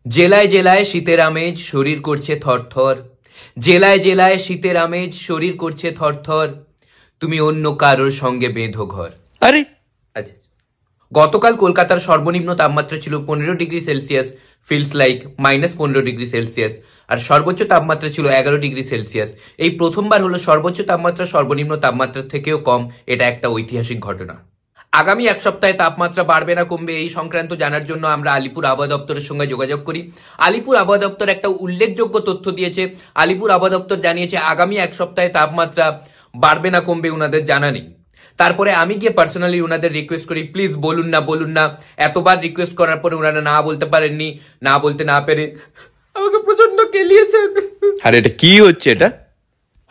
জেলায় জেলায় শীতের আমেজ, শরীর করছে থরথর। জেলায় জেলায় শীতের আমেজ, শরীর করছে থরথর। তুমি অন্য কারোর সঙ্গে বেঁধো ঘর। আরে আচ্ছা, গতকাল কলকাতার সর্বনিম্ন তাপমাত্রা ছিল 15 degree Celsius, feels like -15 degree Celsius. আর সর্বোচ্চ তাপমাত্রা ছিল 11 ডিগ্রি সেলসিয়াস। এই প্রথমবার হলো সর্বোচ্চ তাপমাত্রা সর্বনিম্ন তাপমাত্রার থেকেও কম। এটা একটা ঐতিহাসিক ঘটনা। আগামী এক সপ্তাহে তাপমাত্রা বাড়বে না কমবে এই সংক্রান্ত জানার জন্য আমরা আলিপুর আবহাওয়া দপ্তরের সঙ্গে যোগাযোগ করি। আলিপুর আবহাওয়া দপ্তর একটা উল্লেখযোগ্য তথ্য দিয়েছে। আলিপুর আবহাওয়া দপ্তর জানিয়েছে আগামী এক সপ্তাহে তাপমাত্রা বাড়বে না কমবে ওনাদের জানা নেই। তারপরে আমি গিয়ে পার্সোনালি ওনাদের রিকোয়েস্ট করি, প্লিজ বলুন না বলুন না। এতবার রিকোয়েস্ট করার পরে ওনারা না বলতে পারেননি। না বলতে না পেরে আমাকে প্রচন্ড কেলিয়েছেন। আরে এটা কি হচ্ছে এটা?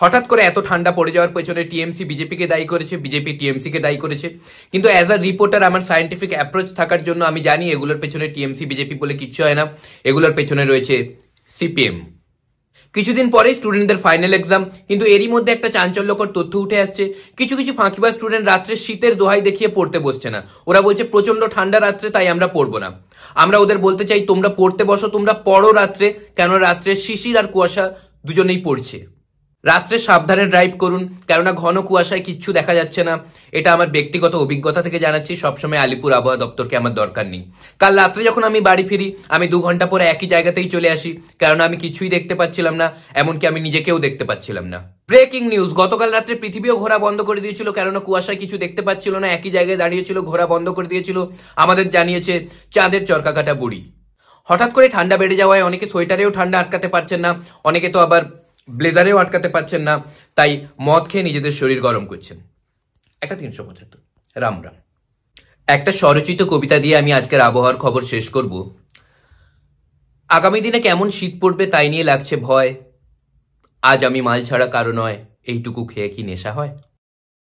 হঠাৎ করে এত ঠান্ডা পড়ে যাওয়ার পেছনে টিএমসি বিজেপিকে দায়ী করেছে, বিজেপি টিএমসি কে দায়ী করেছে। কিন্তু অ্যাজ আ রিপোর্টার আমার সায়েন্টিফিক অ্যাপ্রোচ থাকার জন্য আমি জানি এগুলোর পেছনে টিএমসি বিজেপি বলে কিচ্ছু হয় না। এগুলোর পেছনে রয়েছে সিপিএম। কিছুদিন পরেই স্টুডেন্টদের ফাইনাল এক্সাম, কিন্তু এরই মধ্যে একটা চাঞ্চল্যকর তথ্য উঠে আসছে। কিছু কিছু ফাঁকিবাজ স্টুডেন্ট রাত্রে শীতের দোহাই দেখিয়ে পড়তে বসছে না। ওরা বলছে প্রচন্ড ঠান্ডা রাত্রে, তাই আমরা পড়বো না। আমরা ওদের বলতে চাই তোমরা পড়তে বসো, তোমরা পড়ো রাত্রে। কেন রাত্রে শিশির আর কুয়াশা দুজনেই পড়ছে। রাত্রে সাবধানে ড্রাইভ করুন, কেননা ঘন কুয়াশায় কিচ্ছু দেখা যাচ্ছে না। এটা আমার ব্যক্তিগত অভিজ্ঞতা থেকে জানাচ্ছি। সবসময় আলিপুর আবহাওয়া দপ্তরকে আমার দরকার নেই। কাল রাত্রে যখন আমি বাড়ি ফিরি, আমি 2 ঘন্টা পরে একই জায়গাতেই চলে আসি, কেননা আমি কিছুই দেখতে পাচ্ছিলাম না। এমনকি আমি নিজেকেও দেখতে পাচ্ছিলাম না। ব্রেকিং নিউজ, গতকাল রাত্রে পৃথিবীও ঘোরা বন্ধ করে দিয়েছিল, কেননা কুয়াশায় কিছু দেখতে পাচ্ছিল না। একই জায়গায় দাঁড়িয়েছিল, ঘোরা বন্ধ করে দিয়েছিল। আমাদের জানিয়েছে চাঁদের চরকা কাটা বুড়ি। হঠাৎ করে ঠান্ডা বেড়ে যাওয়ায় অনেকে সোয়েটারেও ঠান্ডা আটকাতে পারছেন না, অনেকে তো আবার ব্লেজারেও আটকাতে পারছেন না, তাই মদ খেয়ে নিজেদের শরীর গরম করছেন। একটা 375 রাম রাম। একটা স্বরচিত কবিতা দিয়ে আমি আজকের আবহাওয়ার খবর শেষ করব। আগামী দিনে কেমন শীত পড়বে তাই নিয়ে লাগছে ভয়। আজ আমি মাল ছাড়া কারো নয়, এইটুকু খেয়ে কি নেশা হয়?